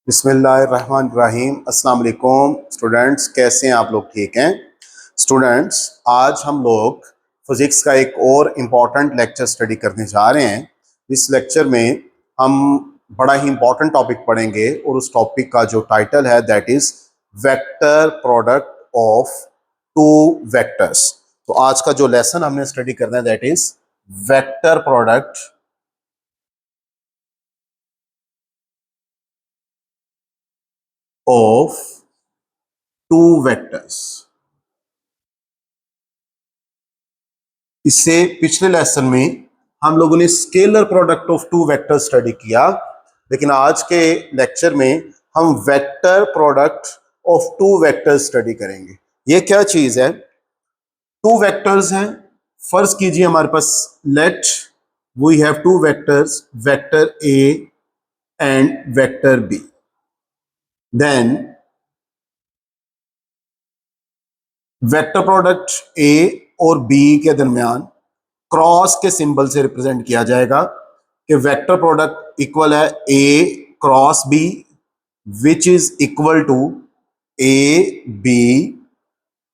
बिस्मिल्लाहिर्रहमानिर्रहीम। अस्सलाम वालेकुम स्टूडेंट्स, कैसे हैं आप लोग? ठीक हैं स्टूडेंट्स? आज हम लोग फिज़िक्स का एक और इम्पॉर्टेंट लेक्चर स्टडी करने जा रहे हैं। इस लेक्चर में हम बड़ा ही इम्पॉर्टेंट टॉपिक पढ़ेंगे और उस टॉपिक का जो टाइटल है that is vector product of two vectors. तो आज का जो लेसन हमने स्टडी करना है that is vector product of two vectors. इससे पिछले लेसन में हम लोगों ने scalar product of two vector study किया, लेकिन आज के लेक्चर में हम vector product of two vector study करेंगे। ये क्या चीज है? टू वेक्टर्स हैं। फर्ज कीजिए हमारे पास let we have two vectors, vector A and vector B. Then vector product A और बी के दरमियान क्रॉस के सिंबल से रिप्रेजेंट किया जाएगा कि वेक्टर प्रोडक्ट इक्वल है A cross B which is equal to A B.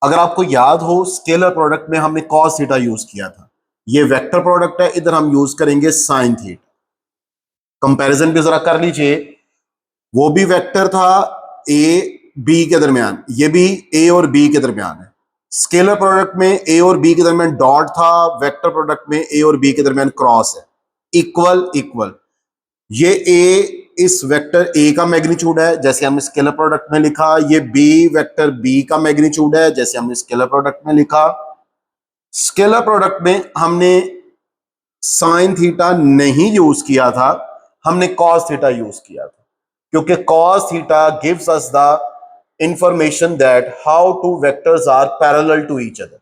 अगर आपको याद हो स्केलर प्रोडक्ट में हमने कॉस थीटा यूज किया था। ये वेक्टर प्रोडक्ट है, इधर हम यूज करेंगे साइन थीटा। कंपैरिजन भी जरा कर लीजिए, वो भी वेक्टर था ए बी के दरमियान, ये भी ए और बी के दरमियान है। स्केलर प्रोडक्ट में ए और बी के दरमियान डॉट था, वेक्टर प्रोडक्ट में ए और बी के दरमियान क्रॉस है। इक्वल इक्वल, ये ए इस वेक्टर ए का मैग्नीट्यूड है जैसे हमने स्केलर प्रोडक्ट में लिखा, ये बी वेक्टर बी का मैग्नीट्यूड है जैसे हमने स्केलर प्रोडक्ट में लिखा। स्केलर प्रोडक्ट में हमने साइन थीटा नहीं यूज किया था, हमने कॉस थीटा यूज किया था, क्योंकि cos theta gives us the information that how two vectors are parallel to each other।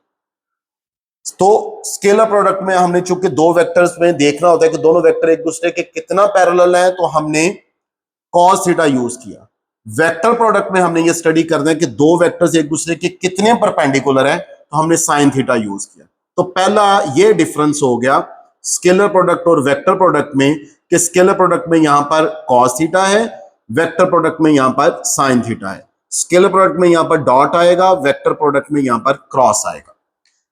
तो स्केलर प्रोडक्ट में हमने चूंकि दो वेक्टर्स में देखना होता है कि दोनों वेक्टर एक दूसरे के कितना पैरेलल है, तो हमने cos थीटा यूज किया। वेक्टर प्रोडक्ट में हमने ये स्टडी करना है कि दो वेक्टर्स एक दूसरे के कितने परपेंडिकुलर है, तो हमने साइन थीटा यूज किया। तो पहला ये डिफरेंस हो गया स्केलर प्रोडक्ट और वेक्टर प्रोडक्ट में कि स्केलर प्रोडक्ट में यहां पर cos थीटा है, वेक्टर प्रोडक्ट में यहां पर साइन थीटा है। स्केलर प्रोडक्ट में यहां पर डॉट आएगा, वेक्टर प्रोडक्ट में यहां पर क्रॉस आएगा।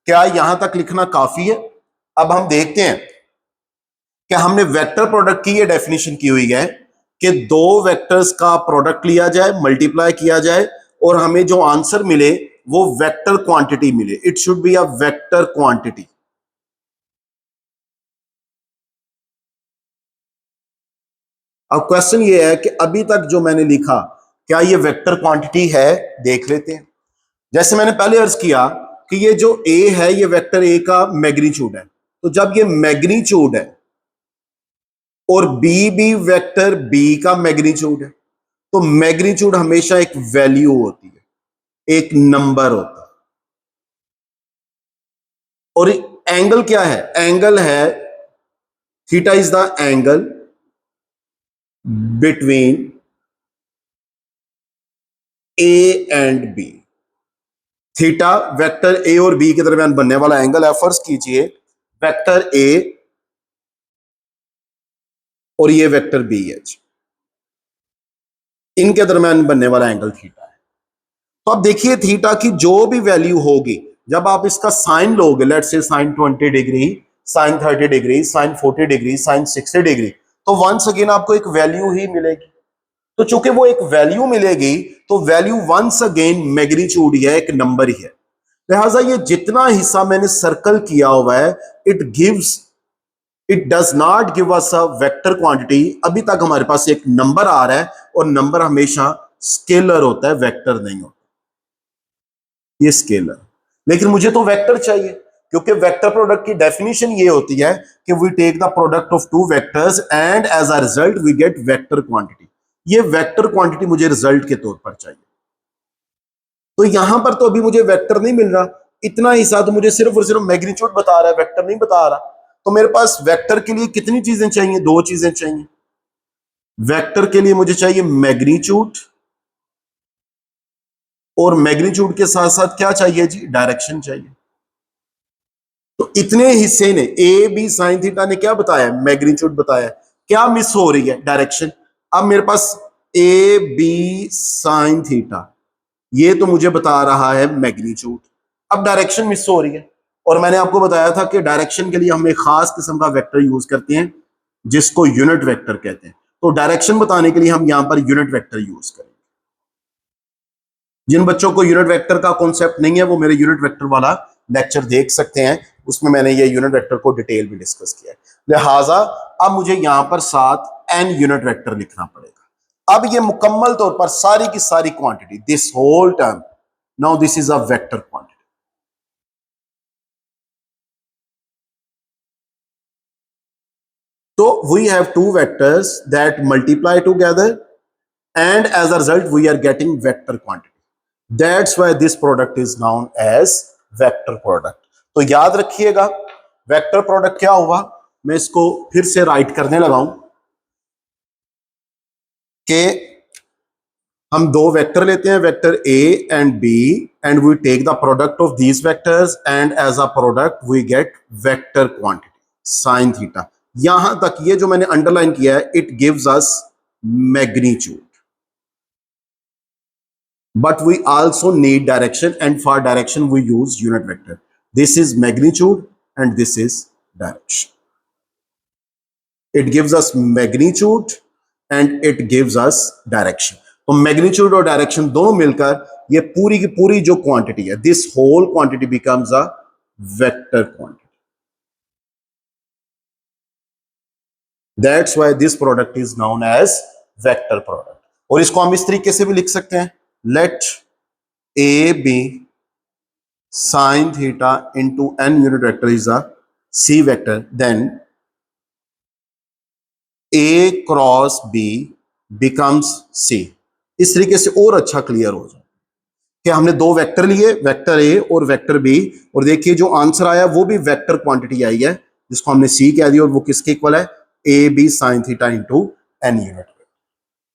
क्या यहां तक लिखना काफी है? अब हम देखते हैं कि हमने वेक्टर प्रोडक्ट की ये डेफिनेशन की हुई है कि दो वेक्टर्स का प्रोडक्ट लिया जाए, मल्टीप्लाई किया जाए और हमें जो आंसर मिले वो वेक्टर क्वांटिटी मिले। It should be a vector quantity. अब क्वेश्चन ये है कि अभी तक जो मैंने लिखा क्या ये वेक्टर क्वांटिटी है? देख लेते हैं। जैसे मैंने पहले अर्ज किया कि ये जो ए है ये वेक्टर ए का मैग्नीट्यूड है, तो जब ये मैग्नीट्यूड है और बी भी वेक्टर बी का मैग्नीट्यूड है, तो मैग्नीट्यूड हमेशा एक वैल्यू होती है, एक नंबर होता है। और एंगल क्या है? एंगल है theta is the angle between A and B. Theta vector A और बी के दरमियान बनने वाला एंगल है। फर्ज कीजिए वेक्टर ए और ये वेक्टर बी एच, इनके दरमियान बनने वाला एंगल थीटा है। तो अब देखिए थीटा की जो भी वैल्यू होगी, जब आप इसका साइन लोगे, let's say sine 20 degree, sine 30 degree, sine 40 degree, sine 60 degree, तो वंस अगेन आपको एक वैल्यू ही मिलेगी। तो चूंकि वो एक वैल्यू मिलेगी, तो वैल्यू वंस अगेन मैग्नीट्यूड है, एक नंबर ही है। लिहाजा ये जितना हिस्सा मैंने सर्कल किया हुआ है, it does not give us a vector quantity. अभी तक हमारे पास एक नंबर आ रहा है और नंबर हमेशा स्केलर होता है, वेक्टर नहीं होता। ये स्केलर, लेकिन मुझे तो वेक्टर चाहिए, क्योंकि वेक्टर प्रोडक्ट की डेफिनेशन ये होती है कि we take the product of two vectors and as a result we get vector quantity. ये वेक्टर क्वांटिटी मुझे रिजल्ट के तौर पर चाहिए। तो यहां पर तो अभी मुझे वेक्टर नहीं मिल रहा, इतना हिस्सा तो मुझे सिर्फ और सिर्फ मैग्नीट्यूड बता रहा है, वेक्टर नहीं बता रहा। तो मेरे पास वेक्टर के लिए कितनी चीजें चाहिए? दो चीजें चाहिए। वेक्टर के लिए मुझे चाहिए मैग्नीट्यूड, और मैग्नीट्यूड के साथ साथ क्या चाहिए जी? डायरेक्शन चाहिए। तो इतने हिस्से ने ए बी साइन थीटा ने क्या बताया? मैग्नीट्यूड बताया। क्या मिस हो रही है? डायरेक्शन। अब मेरे पास ए बी साइन थीटा, ये तो मुझे बता रहा है मैग्नीट्यूड। अब डायरेक्शन मिस हो रही है, और मैंने आपको बताया था कि डायरेक्शन के लिए हम एक खास किस्म का वेक्टर यूज करते हैं जिसको यूनिट वेक्टर कहते हैं। तो डायरेक्शन बताने के लिए हम यहां पर यूनिट वेक्टर यूज करेंगे। जिन बच्चों को यूनिट वेक्टर का कॉन्सेप्ट नहीं है वो मेरे यूनिट वेक्टर वाला लेक्चर देख सकते हैं, उसमें मैंने ये यूनिट वेक्टर को डिटेल में डिस्कस किया है। लिहाजा अब मुझे यहां पर साथ एन यूनिट वेक्टर लिखना पड़ेगा। अब ये मुकम्मल तौर पर सारी की सारी quantity, this whole term, now this is a vector quantity. So we have two vectors that multiply together, and as a result we are getting vector quantity. That's why this product is known as vector product. तो याद रखिएगा vector product क्या हुआ, मैं इसको फिर से right करने लगाऊं कि हम दो वेक्टर लेते हैं, vector A and B, and we take the product of these vectors, and as a product we get vector quantity sine theta. यहां तक ये जो मैंने अंडरलाइन किया है, it gives us magnitude, but we also need direction, and for direction we use unit vector. This is magnitude and this is direction. It gives us magnitude and it gives us direction. तो magnitude और direction दोनों मिलकर ये पूरी की पूरी जो quantity है, this whole quantity becomes a vector quantity. That's why this product is known as vector product. और इसको हम इस तरीके से भी लिख सकते हैं, let A be sin theta into n unit vector is a C vector, then A cross B becomes C. इस तरीके से और अच्छा क्लियर हो जाए कि हमने दो वेक्टर लिए, वेक्टर ए और वेक्टर बी, और देखिए जो आंसर आया वो भी वेक्टर क्वांटिटी आई है जिसको हमने सी कह दिया, और वो किसके इक्वल है, A B sine theta into N unit.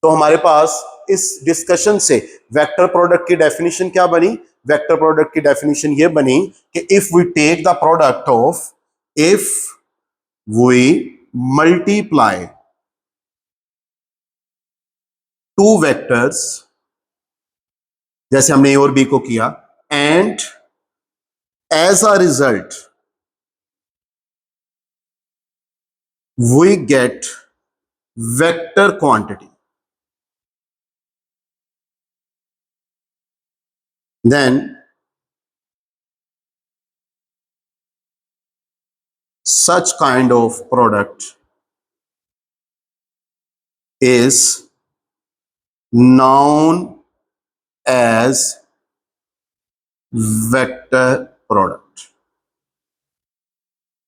तो हमारे पास इस डिस्कशन से वेक्टर प्रोडक्ट की डेफिनेशन क्या बनी, वेक्टर प्रोडक्ट की डेफिनेशन ये बनी कि if we take the product of, if we multiply two vectors, जैसे हमने ए और बी को किया, and as a result we get vector quantity, then such kind of product is known as vector product.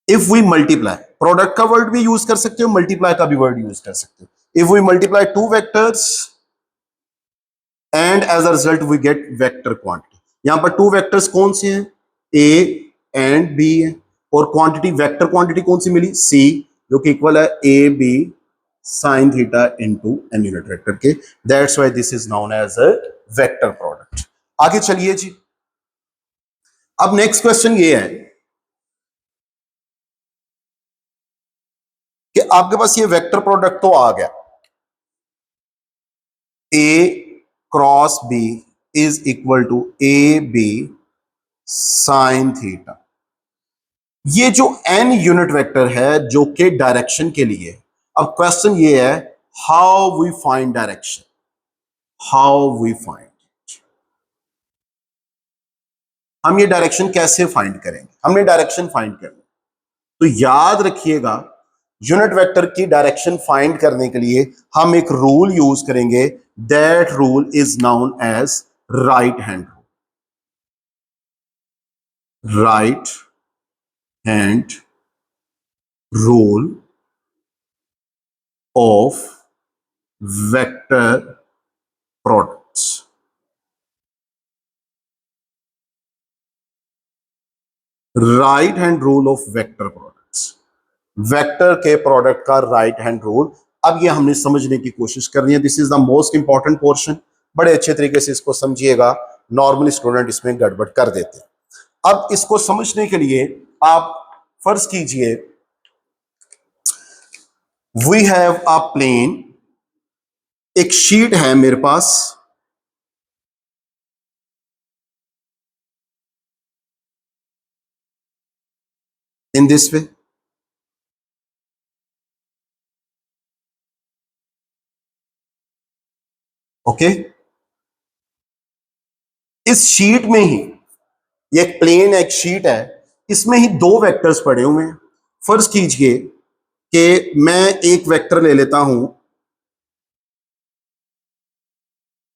If we multiply, product का word भी use कर सकते हो, मल्टीप्लाई का भी वर्ड यूज कर सकते हो। If we multiply two vectors and as a result we get vector quantity. यहां पर टू वेक्टर्स कौन से हैं, ए एंड बी है, और क्वांटिटी, वेक्टर क्वांटिटी कौन सी मिली, सी, जो कि इक्वल है A B sine theta into N unit vector के। That's why this is known as a vector product. आगे चलिए जी, अब नेक्स्ट क्वेश्चन ये है कि आपके पास ये वेक्टर प्रोडक्ट तो आ गया, A cross B is equal to A B sine theta. ये जो एन यूनिट वेक्टर है जो कि डायरेक्शन के लिए, अब क्वेश्चन ये है how we find direction, how we find, हम ये डायरेक्शन कैसे फाइंड करेंगे, हमने डायरेक्शन फाइंड करनी। तो याद रखिएगा यूनिट वेक्टर की डायरेक्शन फाइंड करने के लिए हम एक रूल यूज करेंगे, that rule is known as right hand rule, right hand rule of vector products. Right hand rule of vector products, vector के प्रोडक्ट का राइट हैंड रूल। अब ये हमने समझने की कोशिश करनी है, this is the most important portion, बड़े अच्छे तरीके से इसको समझिएगा, नॉर्मल स्टूडेंट इसमें गड़बड़ कर देते हैं। अब इसको समझने के लिए आप फर्ज कीजिए वी हैव अ प्लेन एक शीट है मेरे पास, इन दिस वे, ओके। इस शीट में ही, ये एक प्लेन एक शीट है, इसमें ही दो वेक्टर्स पड़े हुए हैं। फर्ज कीजिए कि मैं एक वेक्टर ले लेता हूं,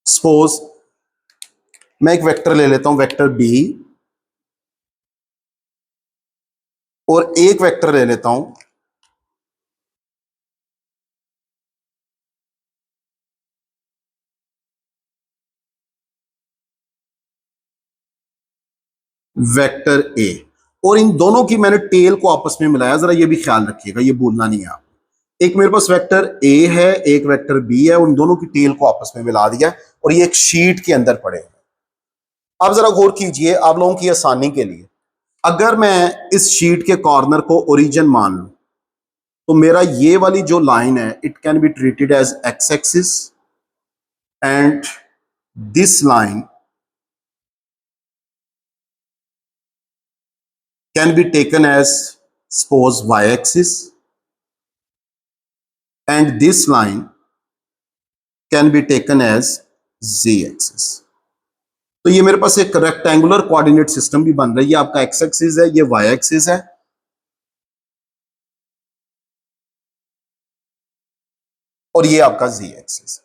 सपोज मैं एक वेक्टर ले लेता हूं, वेक्टर बी, और एक वेक्टर ले लेता हूं वेक्टर ए, और इन दोनों की मैंने टेल को आपस में मिलाया। जरा ये भी ख्याल रखिएगा, ये भूलना नहीं है आप। एक मेरे पास वेक्टर ए है, एक वेक्टर बी है, उन दोनों की टेल को आपस में मिला दिया और ये एक शीट के अंदर पड़े हैं। अब जरा गौर कीजिए आप लोगों की आसानी के लिए, अगर मैं इस शीट के कॉर्नर को ओरिजिन मान लूं तो मेरा ये वाली जो लाइन है it can be treated as X axis and this line can be taken as suppose y-axis and this line can be taken as z-axis। तो ये मेरे पास एक रेक्टेंगुलर कोऑर्डिनेट सिस्टम भी बन रही है। आपका एक्स एक्सिस है, ये वाई एक्सिस है, और ये आपका जी एक्सिस है।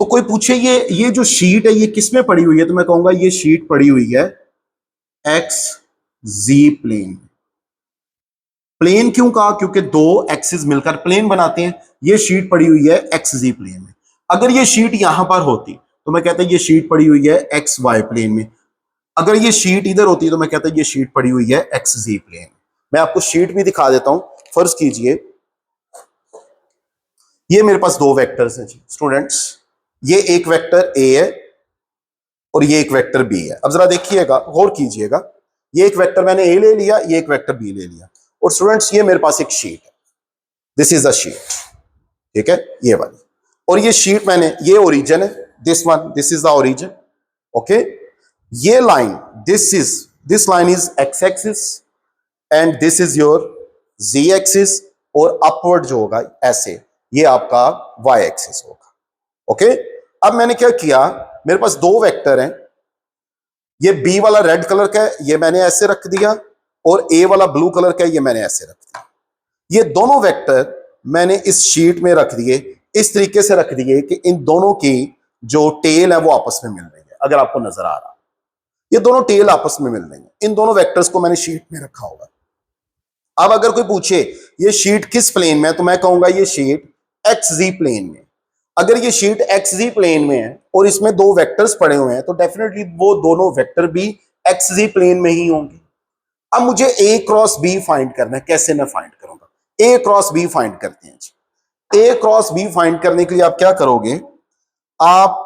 तो कोई पूछे ये जो शीट है ये किस में पड़ी हुई है, तो मैं कहूंगा ये शीट पड़ी हुई है एक्स जी प्लेन। प्लेन क्यों कहा, क्योंकि दो एक्सिस मिलकर प्लेन बनाते हैं। ये शीट पड़ी हुई है एक्स जी प्लेन में। अगर ये शीट यहां पर होती तो मैं कहता ये शीट पड़ी हुई है एक्स वाई प्लेन में। अगर ये शीट इधर होती तो मैं कहता ये शीट पड़ी हुई है एक्स जी प्लेन। मैं आपको शीट भी दिखा देता हूं। फर्ज कीजिए ये मेरे पास दो वेक्टर्स हैं जी स्टूडेंट्स, ये एक वेक्टर ए है और ये एक वेक्टर बी है। अब जरा देखिएगा, गौर कीजिएगा, ये एक वेक्टर मैंने ए ले लिया, ये एक वेक्टर बी ले लिया, और स्टूडेंट्स ये मेरे पास एक शीट है, दिस इज अ शीट, ठीक है, ये वाली। और ये शीट मैंने, ये ओरिजिन है, this one, this is the origin, okay. ये line, this line is X axis and this is your Z axis, और अपवर्ड जो होगा ऐसे, ये आपका वाई एक्सिस होगा, ओके। अब मैंने क्या किया, मेरे पास दो वेक्टर हैं, ये बी वाला रेड कलर का है, ये मैंने ऐसे रख दिया, और ए वाला ब्लू कलर का है, ये मैंने ऐसे रख दिया। ये दोनों वेक्टर मैंने इस शीट में रख दिए, इस तरीके से रख दिए कि इन दोनों की जो टेल है वो आपस में मिल रही है। अगर आपको नजर आ रहा, ये दोनों टेल आपस में मिल रही है, इन दोनों वेक्टर्स को मैंने शीट में रखा होगा। अब अगर कोई पूछे ये शीट किस प्लेन में है, तो मैं कहूंगा ये शीट एक्स जी प्लेन में। अगर ये शीट एक्स जी प्लेन में है और इसमें दो वेक्टर्स पड़े हुए हैं तो डेफिनेटली वो दोनों वेक्टर भी एक्स जी प्लेन में ही होंगे। अब मुझे ए क्रॉस बी फाइंड करना है, कैसे मैं फाइंड करूंगा, ए क्रॉस बी फाइंड करते हैं जी। ए क्रॉस बी फाइंड करने के लिए आप क्या करोगे, आप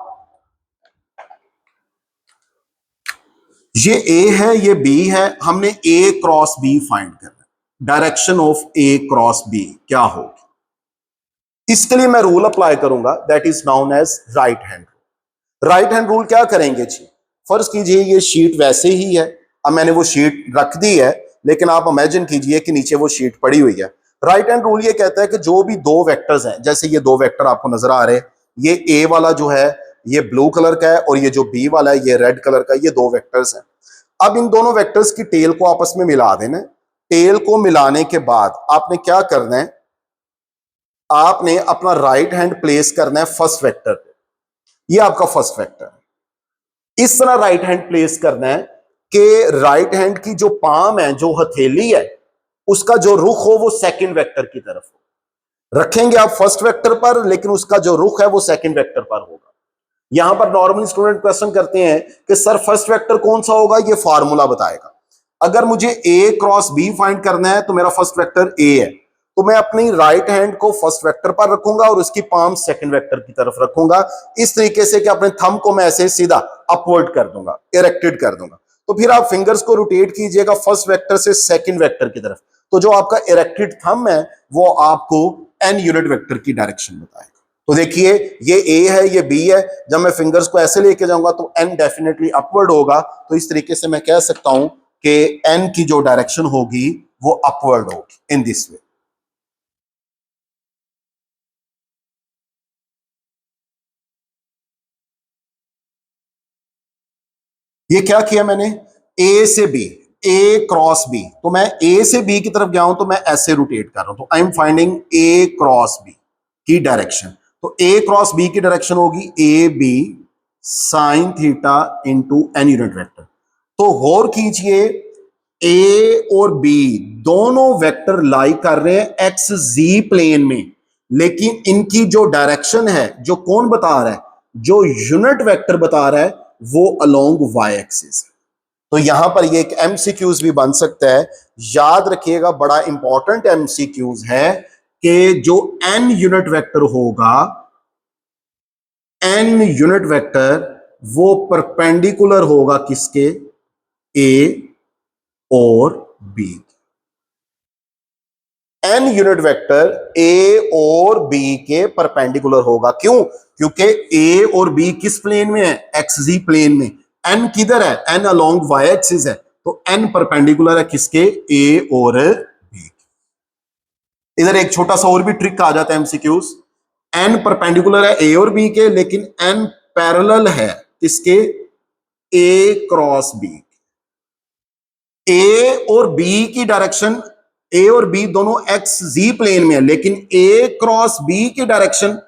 ये ए है ये बी है, हमने ए क्रॉस बी फाइंड करना है। Direction of A cross B क्या होगी, इसके लिए मैं रूल अप्लाई करूंगा, that is known as right hand rule. Right hand rule क्या करेंगे जी, फर्ज कीजिए ये शीट वैसे ही है, अब मैंने वो शीट रख दी है, लेकिन आप इमेजिन कीजिए कि नीचे वो शीट पड़ी हुई है। राइट हैंड रूल ये कहता है कि जो भी दो वेक्टर्स हैं, जैसे ये दो वेक्टर आपको नजर आ रहे हैं, ये ए वाला जो है ये ब्लू कलर का है और ये जो बी वाला है ये रेड कलर का, ये दो वेक्टर्स हैं। अब इन दोनों वेक्टर्स की टेल को आपस में मिला देना है। टेल को मिलाने के बाद आपने क्या करना है, आपने अपना राइट हैंड प्लेस करना है फर्स्ट वेक्टर पे, ये आपका फर्स्ट वेक्टर है। इस तरह राइट हैंड प्लेस करना है कि राइट हैंड की जो पाम है, जो हथेली है, उसका जो रुख हो वो सेकंड वेक्टर की तरफ हो। रखेंगे आप फर्स्ट वेक्टर पर, लेकिन उसका जो रुख है वो सेकंड वेक्टर पर होगा। यहां पर नॉर्मली स्टूडेंट क्वेश्चन करते हैं कि सर फर्स्ट वेक्टर कौन सा होगा, ये फार्मूला बताएगा। अगर मुझे ए क्रॉस बी फाइंड करना है तो मेरा फर्स्ट वेक्टर ए है, तो मैं अपनी राइट हैंड को फर्स्ट वेक्टर पर रखूंगा और उसकी पाम सेकंड वेक्टर की तरफ रखूंगा, इस तरीके से कि अपने थंब को मैं ऐसे सीधा अपवर्ड कर दूंगा, इरेक्टेड कर दूंगा। तो फिर आप फिंगर्स को रोटेट कीजिएगा फर्स्ट वेक्टर से सेकंड वेक्टर की तरफ, तो जो आपका इरेक्टेड थंब है वो आपको एन यूनिट वेक्टर की डायरेक्शन बताएगा। तो देखिए ये ए है, ये बी है, जब मैं फिंगर्स को ऐसे लेके जाऊंगा तो एन डेफिनेटली अपवर्ड होगा। तो इस तरीके से मैं कह सकता हूं कि एन की जो डायरेक्शन होगी वो अपवर्ड होगी इन दिस वे। ये क्या किया मैंने, ए से बी, ए क्रॉस बी, तो मैं ए से बी की तरफ गया हूं तो मैं ऐसे रोटेट कर रहा हूं, तो I am finding A cross B की डायरेक्शन। तो ए क्रॉस बी की डायरेक्शन होगी A B sine theta into N unit vector. तो गौर कीजिए ए और बी दोनों वेक्टर लाई कर रहे हैं एक्स जी प्लेन में, लेकिन इनकी जो डायरेक्शन है, जो कौन बता रहा है, जो यूनिट वेक्टर बता रहा है, वो अलोंग वाई एक्सिस। तो यहां पर ये एक एमसीक्यूज भी बन सकता है, याद रखिएगा, बड़ा इंपॉर्टेंट एमसीक्यूज है कि जो एन यूनिट वेक्टर होगा, एन यूनिट वेक्टर वो परपेंडिकुलर होगा किसके, ए और B. N unit vector A और बी के परपेंडिकुलर होगा। क्यों? क्योंकि ए और बी किस प्लेन में है, एक्स-जी प्लेन में। एन किधर है, एन अलोंग वाई एक्सिस है, तो एन परपेंडिकुलर है किसके, ए और बी। इधर एक छोटा सा और भी ट्रिक आ जाता है एमसीक्यूज। एन परपेंडिकुलर है ए और बी के, लेकिन एन पैरेलल है किसके, ए क्रॉस बी। ए और बी की डायरेक्शन, ए और बी दोनों एक्स जी प्लेन में है, लेकिन ए क्रॉस बी की डायरेक्शन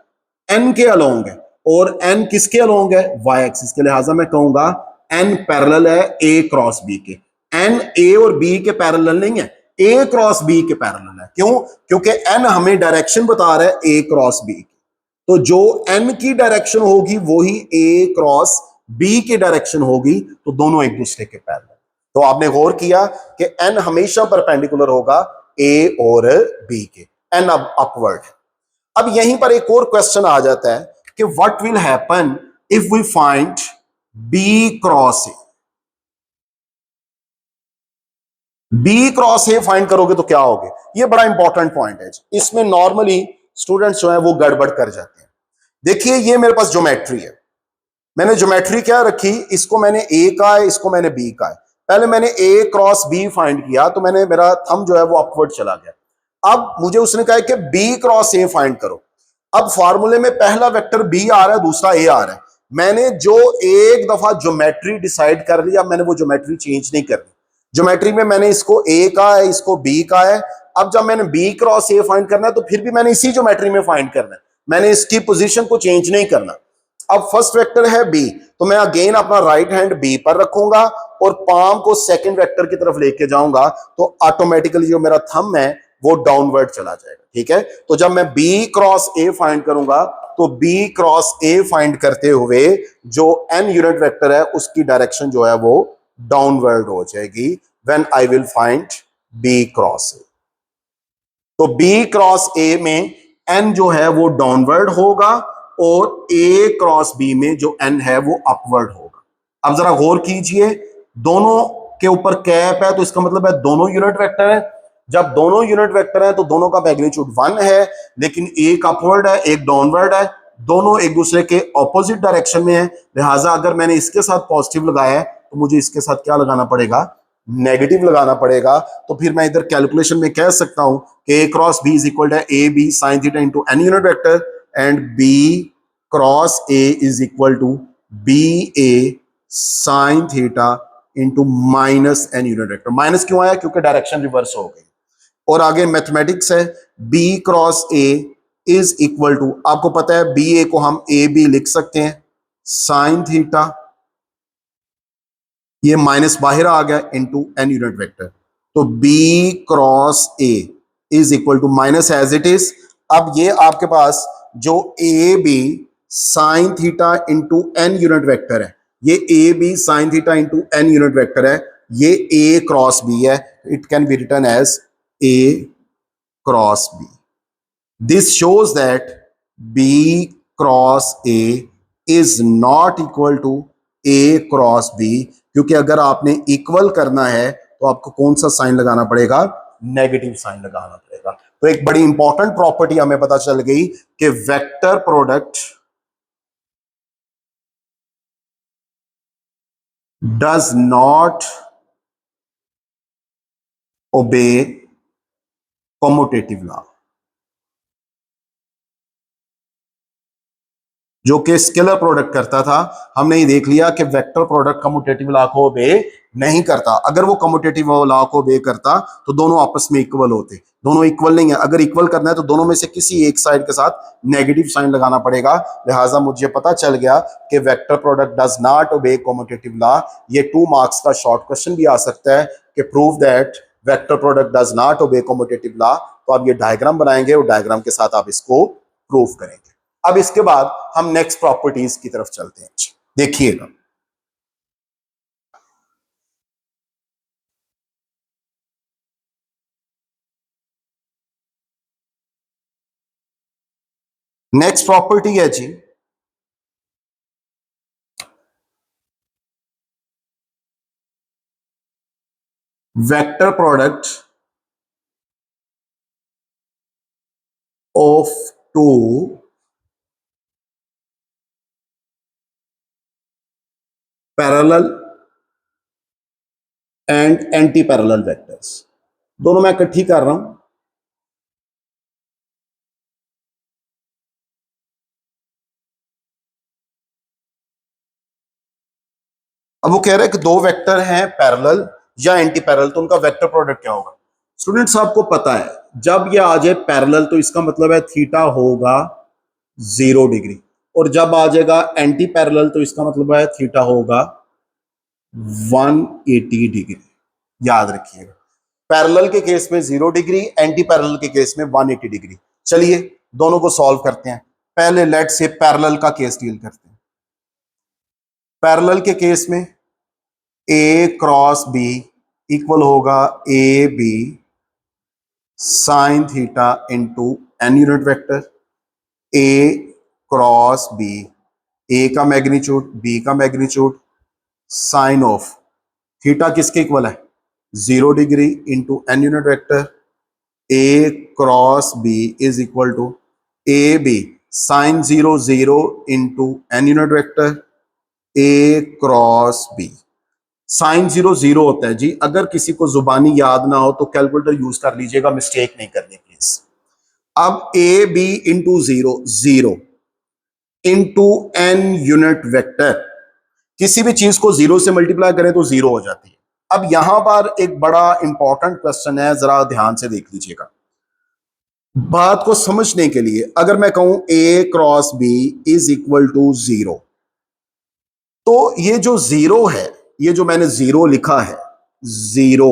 एन के अलोंग है, और एन किसके अलोंग है, वाई एक्सिस के। लिहाजा मैं कहूंगा एन पैरेलल है ए क्रॉस बी के। एन ए और बी के पैरेलल नहीं है, ए क्रॉस बी के पैरेलल है। क्यों? क्योंकि एन हमें डायरेक्शन बता रहा है ए क्रॉस बी की, तो जो एन की डायरेक्शन होगी वही ए क्रॉस बी की डायरेक्शन होगी, तो दोनों एक दूसरे के पैरेलल। तो आपने गौर किया कि एन हमेशा परपेंडिकुलर होगा ए और बी के, एन अब अपवर्ड। अब यहीं पर एक और क्वेश्चन आ जाता है कि what will happen if we find B cross A. B cross A find करोगे तो क्या होगे, ये बड़ा इंपॉर्टेंट पॉइंट है। इसमें नॉर्मली स्टूडेंट्स जो है वो गड़बड़ कर जाते हैं। देखिए ये मेरे पास ज्योमेट्री है, मैंने ज्योमेट्री क्या रखी, इसको मैंने ए का है, इसको मैंने बी का है। पहले मैंने ए क्रॉस बी फाइंड किया, तो मैंने, मेरा थंब जो है वो अपवर्ड चला गया। अब मुझे उसने कहा कि बी क्रॉस ए फाइंड करो। अब फार्मूले में पहला वेक्टर बी आ रहा है, दूसरा ए आ रहा है। मैंने जो एक दफा ज्योमेट्री डिसाइड कर लिया, मैंने वो ज्योमेट्री चेंज नहीं करनी। ज्योमेट्री में मैंने इसको ए का है, इसको बी का है। अब जब मैंने बी क्रॉस ए फाइंड करना है, तो फिर भी मैंने इसी ज्योमेट्री में फाइंड करना है, मैंने इसकी पोजीशन को चेंज नहीं करना। अब फर्स्ट वेक्टर है बी, तो मैं अगेन अपना राइट हैंड बी पर रखूंगा और पाम को सेकंड वेक्टर की तरफ लेके जाऊंगा, तो ऑटोमेटिकली जो मेरा थंब है वो डाउनवर्ड चला जाएगा। ठीक है, तो जब मैं बी क्रॉस ए फाइंड करूंगा, तो बी क्रॉस ए फाइंड करते हुए जो एन यूनिट वेक्टर है उसकी डायरेक्शन जो है वो डाउनवर्ड हो जाएगी when I will find B cross A. तो बी क्रॉस ए में एन जो है वो डाउनवर्ड होगा, और ए क्रॉस बी में जो एन है वो अपवर्ड होगा। अब जरा गौर कीजिए, दोनों के ऊपर कैप है, तो इसका मतलब है दोनों यूनिट वेक्टर है। जब दोनों यूनिट वेक्टर है तो दोनों का मैग्नीट्यूड 1 है, लेकिन एक अपवर्ड है एक डाउनवर्ड है, दोनों एक दूसरे के ऑपोजिट डायरेक्शन में है। लिहाजा अगर मैंने इसके साथ पॉजिटिव लगाया है, तो मुझे इसके साथ क्या लगाना पड़ेगा, नेगेटिव लगाना पड़ेगा। तो फिर मैं इधर कैलकुलेशन में कह सकता हूं कि A cross B is equal to A B sine theta into N unit vector, and B cross A is equal to B A sine theta into minus N unit vector. Minus क्यों आया, क्योंकि direction reverse हो गई। और आगे mathematics है, B cross A is equal to, आपको पता है बी ए को हम ए बी लिख सकते हैं साइन थीटा, ये माइनस बाहर आ गया, इंटू एन यूनिट वेक्टर। तो B cross A is equal to minus as it is. अब ये आपके पास जो A B sine theta into N unit vector है, ये A B sine theta into N unit vector है, ये ए क्रॉस बी है। It can be written as A cross B. This shows that B cross A is not equal to A cross B, क्योंकि अगर आपने equal करना है तो आपको कौन सा साइन लगाना पड़ेगा, नेगेटिव साइन लगाना पड़ेगा। तो एक बड़ी इंपॉर्टेंट प्रॉपर्टी हमें पता चल गई कि vector product does not obey commutative law. जो कि स्केलर प्रोडक्ट करता था, हमने ये देख लिया कि वेक्टर प्रोडक्ट कम्यूटेटिव लॉ को ओबे नहीं करता। अगर वो कम्यूटेटिव लॉ को ओबे करता तो दोनों आपस में इक्वल होते। दोनों इक्वल नहीं है। अगर इक्वल करना है तो दोनों में से किसी एक साइड के साथ नेगेटिव साइन लगाना पड़ेगा। लिहाजा मुझे पता चल गया कि vector product does not obey commutative law. ये 2 मार्क्स का शॉर्ट क्वेश्चन भी आ सकता है कि prove that vector product does not obey commutative law. तो आप ये डायग्राम बनाएंगे और डायग्राम के साथ आप इसको प्रूव करेंगे। अब इसके बाद हम नेक्स्ट प्रॉपर्टीज की तरफ चलते हैं। देखिएगा, नेक्स्ट प्रॉपर्टी है जी vector product of 2 parallel and anti parallel vectors. दोनों मैं इकट्ठी कर रहा हूं। अब वो कह रहे हैं कि 2 वेक्टर हैं पैरेलल या एंटी पैरेलल, तो उनका वेक्टर प्रोडक्ट क्या होगा। स्टूडेंट्स आपको पता है जब ये आ जाए पैरेलल तो इसका मतलब है थीटा होगा 0 डिग्री, और जब आ जाएगा एंटी पैरेलल तो इसका मतलब है थीटा होगा 180 डिग्री। याद रखिएगा, पैरेलल के केस में 0 डिग्री, एंटी पैरेलल के केस में 180 डिग्री। चलिए दोनों को सॉल्व करते हैं। पहले लेट से पैरेलल का केस डील करते हैं। पैरेलल के केस में ए क्रॉस बी इक्वल होगा A B sine theta into N unit vector. A cross B, A का मैग्नीट्यूड बी का मैग्नीट्यूड साइन ऑफ थीटा किसके इक्वल है 0 degree into N unit vector. A cross B is equal to A B sine 0 0 into N unit vector A cross B. Sine 0 0 होता है जी। अगर किसी को जुबानी याद ना हो तो कैलकुलेटर यूज कर लीजिएगा, मिस्टेक नहीं करनी प्लीज। अब A B into 0 0 into N unit vector, किसी भी चीज को 0 से मल्टीप्लाई करें तो 0 हो जाती है। अब यहां पर एक बड़ा इंपॉर्टेंट क्वेश्चन है, जरा ध्यान से देख लीजिएगा। बात को समझने के लिए अगर मैं कहूं A cross B is equal to 0, तो ये जो 0 है, ये जो मैंने 0 लिखा है 0,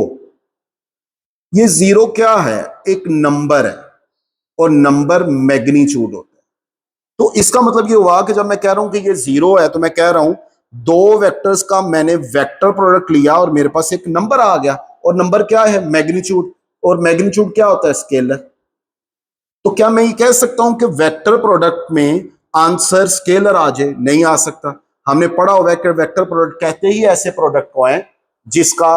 ये 0 क्या है एक नंबर है, और नंबर मैग्नीट्यूड होता है। तो इसका मतलब ये हुआ कि जब मैं कह रहा हूं कि ये 0 है तो मैं कह रहा हूं 2 वेक्टर्स का मैंने वेक्टर प्रोडक्ट लिया और मेरे पास एक नंबर आ गया, और नंबर क्या है मैग्नीट्यूड, और मैग्नीट्यूड क्या होता है स्केलर। तो क्या मैं ये कह सकता हूं कि वेक्टर प्रोडक्ट में आंसर स्केलर आ जाए? नहीं आ सकता। हमने पढ़ा हुआ है कि वेक्टर प्रोडक्ट कहते ही ऐसे प्रोडक्ट को हैं जिसका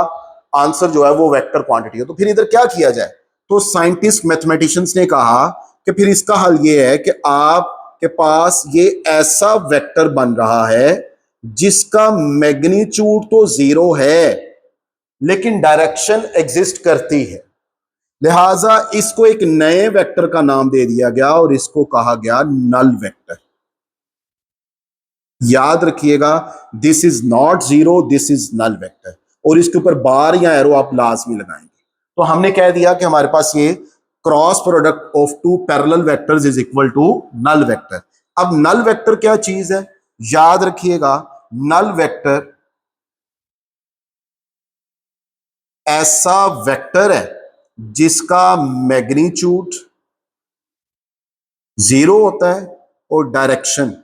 आंसर जो है वो वेक्टर क्वांटिटी है। तो फिर इधर क्या किया जाए, तो साइंटिस्ट मैथमेटिशियंस ने कहा कि फिर इसका हल ये है कि आपके पास ये ऐसा वेक्टर बन रहा है जिसका मैग्नीट्यूड तो 0 है लेकिन डायरेक्शन एग्जिस्ट करती है। लिहाजा इसको एक नए वेक्टर का नाम दे दिया गया और इसको कहा गया नल वेक्टर। याद रखिएगा, this is not 0, this is null vector, और इसके ऊपर बार या एरो आप लाजमी लगाएंगे। तो हमने कह दिया कि हमारे पास ये cross product of 2 parallel vectors is equal to null vector. अब नल वेक्टर क्या चीज है, याद रखिएगा, नल वेक्टर ऐसा वेक्टर है जिसका मैग्नीट्यूड 0 होता है और डायरेक्शन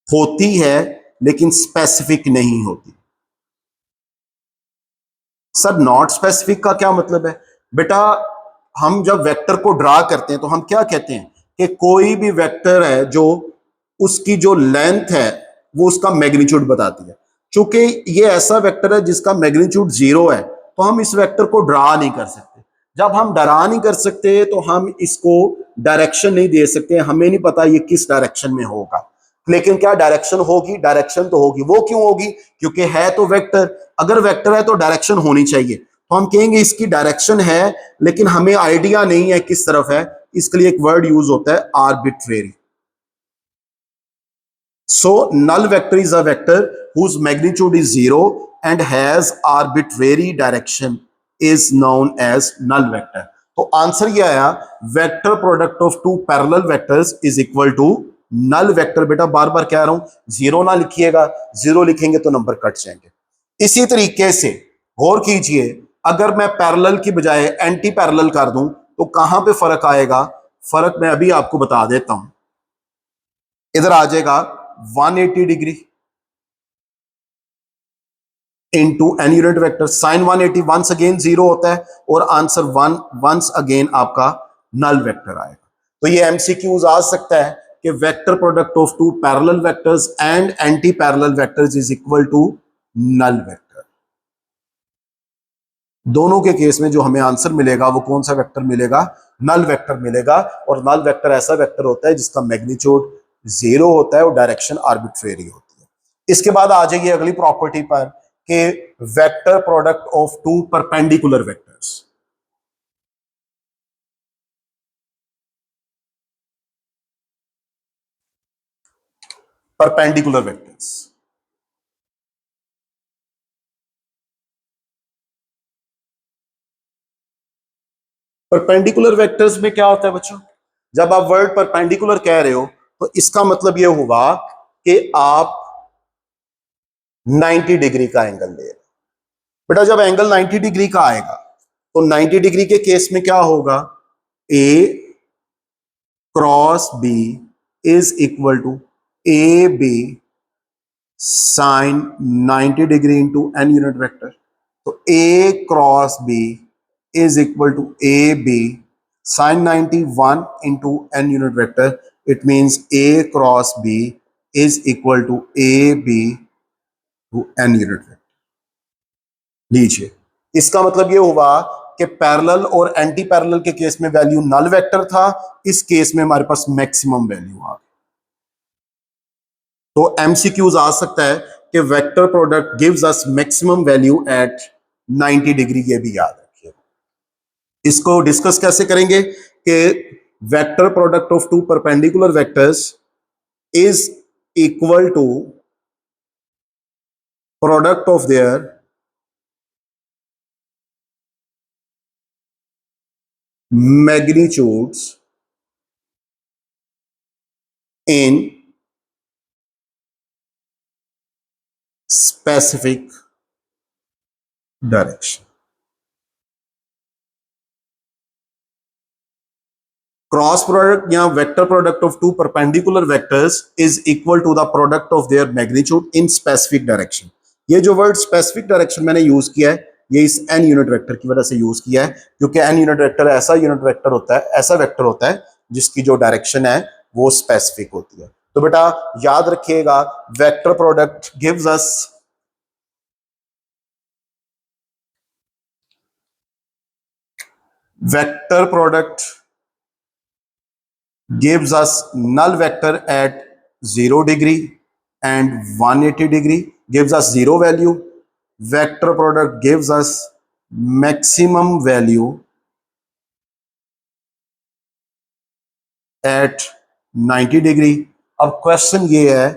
होती है लेकिन स्पेसिफिक नहीं होती। सर नॉट स्पेसिफिक का क्या मतलब है? बेटा हम जब वेक्टर को ड्रा करते हैं तो हम क्या कहते हैं कि कोई भी वेक्टर है जो उसकी जो लेंथ है वो उसका मैग्नीट्यूड बताती है। चूंकि ये ऐसा वेक्टर है जिसका मैग्नीट्यूड 0 है तो हम इस वेक्टर को ड्रा नहीं कर सकते। जब हम डरा नहीं कर सकते तो हम इसको डायरेक्शन नहीं दे सकते, हमें नहीं पता ये किस डायरेक्शन में होगा, लेकिन क्या डायरेक्शन होगी, डायरेक्शन तो होगी। वो क्यों होगी? क्योंकि है तो वेक्टर, अगर वेक्टर है तो डायरेक्शन होनी चाहिए। तो हम कहेंगे इसकी डायरेक्शन है लेकिन हमें आइडिया नहीं है किस तरफ है, इसके लिए एक वर्ड यूज होता है arbitrary. So null vector is a vector whose magnitude is 0 and has arbitrary direction is known as null vector. तो आंसर ये आया, vector product of two parallel vectors is equal to null vector. बेटा बार बार कह रहा हूं, zero ना लिखिएगा, जीरो लिखेंगे तो नंबर कट जाएंगे। इसी तरीके से गौर कीजिए, अगर मैं पैरेलल की बजाय एंटी पैरेलल कर दूं तो कहां पे फर्क आएगा? फर्क मैं अभी आपको बता देता हूं। इधर आ जाएगा 180 degree into N unit vector, sine 180 once again zero होता है और आंसर वन वंस अगेन आपका नल वेक्टर आएगा। तो ये एमसीक्यूज आ सकता है कि vector product of two parallel vectors and anti parallel vectors is equal to null vector. दोनों के केस में जो हमें आंसर मिलेगा वो कौन सा वेक्टर मिलेगा? नल वेक्टर मिलेगा। और नल वेक्टर ऐसा वेक्टर होता है जिसका मैग्नीट्यूड जीरो होता है और डायरेक्शन आर्बिट्रेरी होती है। इसके बाद आ जाइए अगली प्रॉपर्टी पर कि vector product of two perpendicular vectors. Perpendicular vectors, perpendicular vectors में क्या होता है बच्चों? जब आप वर्ड परपेंडिकुलर कह रहे हो तो इसका मतलब यह हुआ कि आप 90 डिग्री का एंगल ले रहे हो। बेटा जब एंगल 90 डिग्री का आएगा तो 90 डिग्री के केस में क्या होगा? A cross B is equal to A B sine 90 degree into N unit vector. तो A cross B is equal to A B sine 91 into N unit vector. It means A cross B is equal to A B to N unit vector. लीजिए, इसका मतलब ये हुआ कि parallel और anti parallel के case में value null vector था, इस केस में हमारे पास मैक्सिमम वैल्यू आ गई। तो एमसीक्यूज आ सकता है कि vector product gives us maximum value at 90 degree, ये भी याद रखिए। इसको डिस्कस कैसे करेंगे कि vector product of two perpendicular vectors is equal to product of their magnitudes in specific direction. Cross product या vector product of two perpendicular vectors is equal to the product of their magnitude in specific direction. ये जो word specific direction मैंने use किया है ये इस N unit vector की वजह से यूज किया है, क्योंकि एन यूनिट वेक्टर ऐसा यूनिट वेक्टर होता है, ऐसा वेक्टर होता है जिसकी जो डायरेक्शन है वो स्पेसिफिक होती है। तो बेटा याद रखिएगा, vector product gives us vector product gives us null vector at 0 degree and 180 degree, gives us zero value. Vector product gives us maximum value at 90 degree. अब क्वेश्चन ये है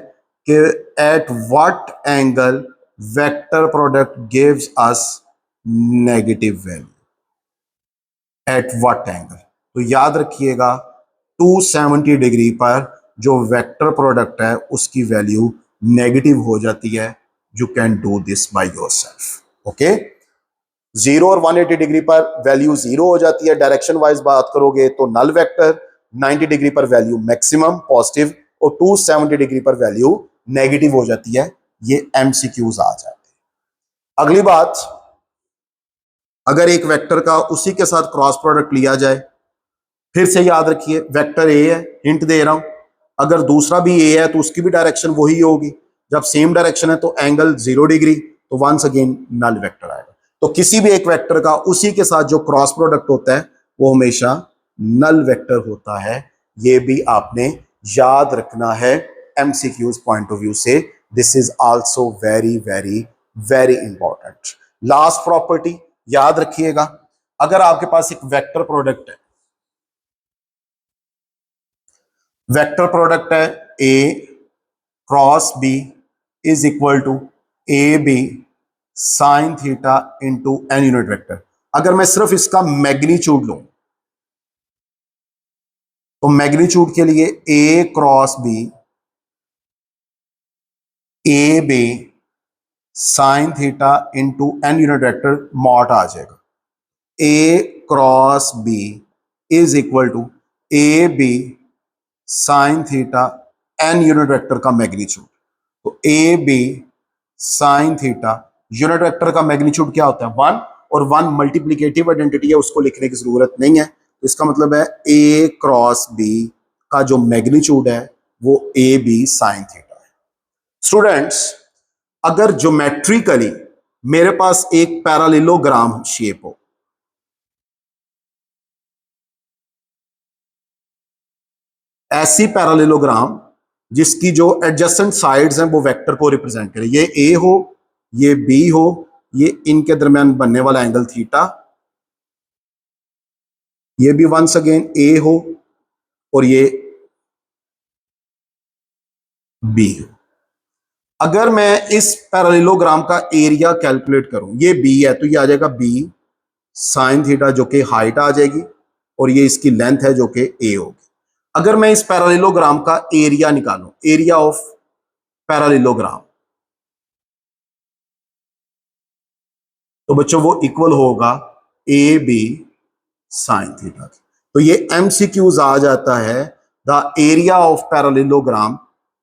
कि at what angle vector product gives us negative value? At what angle? तो याद रखिएगा 270 degree पर जो vector product है उसकी वैल्यू नेगेटिव हो जाती है। You can do this by yourself. Okay, 0 और 180 डिग्री पर वैल्यू जीरो हो जाती है। डायरेक्शन वाइज बात करोगे तो नल वेक्टर, 90 डिग्री पर वैल्यू मैक्सिमम पॉजिटिव और 270 डिग्री पर वैल्यू नेगेटिव हो जाती है। ये एमसीक्यूज आ जाते हैं। अगली बात, अगर एक वेक्टर का उसी के साथ क्रॉस प्रोडक्ट लिया जाए, फिर से याद रखिए वेक्टर ए है, हिंट दे रहा हूं, अगर दूसरा भी ए है तो उसकी भी डायरेक्शन वही होगी। जब सेम डायरेक्शन है तो एंगल 0 डिग्री, तो वंस अगेन नल वेक्टर आएगा। तो किसी भी एक वेक्टर का उसी के साथ जो क्रॉस प्रोडक्ट होता है वो हमेशा नल वेक्टर होता है। ये भी आपने याद रखना है एमसीक्यूज पॉइंट ऑफ व्यू से। This is also very very very important. Last property याद रखिएगा, अगर आपके पास एक वेक्टर प्रोडक्ट है, वेक्टर प्रोडक्ट है A cross B is equal to A B sine theta into N unit vector. अगर मैं सिर्फ इसका मैग्नीट्यूड लूं तो मैग्नीट्यूड के लिए A cross B A B sine theta into N unit vector mod आ जाएगा। A cross B is equal to A B sine theta N unit vector का मैग्नीट्यूड। तो A B sine theta unit vector का magnitude क्या होता है? 1, और 1 multiplicative identity है, उसको लिखने की जरूरत नहीं है। तो इसका मतलब है ए क्रॉस बी का जो मैग्नीट्यूड है वो ए बी साइन थीटा है। स्टूडेंट्स, अगर ज्योमेट्रिकली मेरे पास एक पैरालेलोग्राम शेप हो, ऐसी पैरालेलोग्राम जिसकी जो एडजेसेंट साइड्स हैं वो वेक्टर को रिप्रेजेंट करे, ये ए हो, ये बी हो, ये इनके दरमियान बनने वाला एंगल थीटा, ये भी वंस अगेन ए हो और ये बी हो। अगर मैं इस पैरालेलोग्राम का एरिया कैलकुलेट करूं, ये बी है तो ये आ जाएगा बी साइन थीटा जो कि हाइट आ जाएगी, और ये इसकी लेंथ है जो कि ए होगी। अगर मैं इस पैरालेलोग्राम का एरिया निकालूं, एरिया ऑफ पैरालेलोग्राम, तो बच्चों वो इक्वल होगा ए बी साइन थीटा। तो ये एमसीक्यूज आ जाता है, the area of parallelogram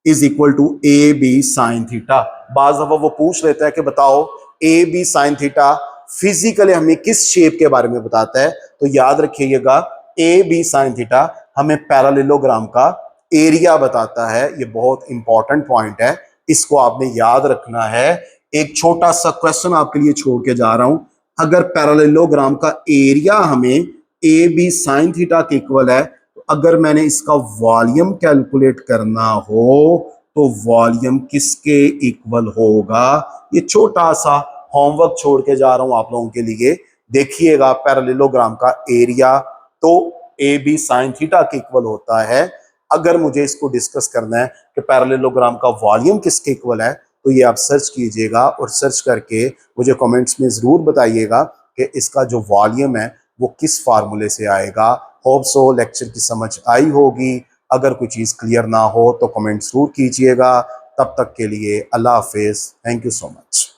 is equal to A B sine theta. बाज दफा वो पूछ लेता है कि बताओ A B sine theta physically हमें किस शेप के बारे में बताता है? तो याद रखिएगा ए बी साइन थीटा हमें पैरालेलोग्राम का एरिया बताता है। ये बहुत इंपॉर्टेंट पॉइंट है, इसको आपने याद रखना है। एक छोटा सा क्वेश्चन आपके लिए छोड़ के जा रहा हूं, अगर पैरालेलोग्राम का एरिया हमें ए बी साइन थीटा के इक्वल है, तो अगर मैंने इसका वॉल्यूम कैलकुलेट करना हो तो वॉल्यूम किसके इक्वल होगा? ये छोटा सा होमवर्क छोड़ के जा रहा हूं आप लोगों के लिए। देखिएगा पैरालेलोग्राम का एरिया तो ए बी साइन थीटा के इक्वल होता है। अगर मुझे इसको डिस्कस करना है कि पैरालेलोग्राम का वॉल्यूम किसके इक्वल है, तो ये आप सर्च कीजिएगा और सर्च करके मुझे कमेंट्स में जरूर बताइएगा कि इसका जो वॉल्यूम है वो किस फार्मूले से आएगा। होप सो लेक्चर की समझ आई होगी। अगर कोई चीज़ क्लियर ना हो तो कमेंट जरूर कीजिएगा। तब तक के लिए अल्लाह हाफिज। Thank you so much.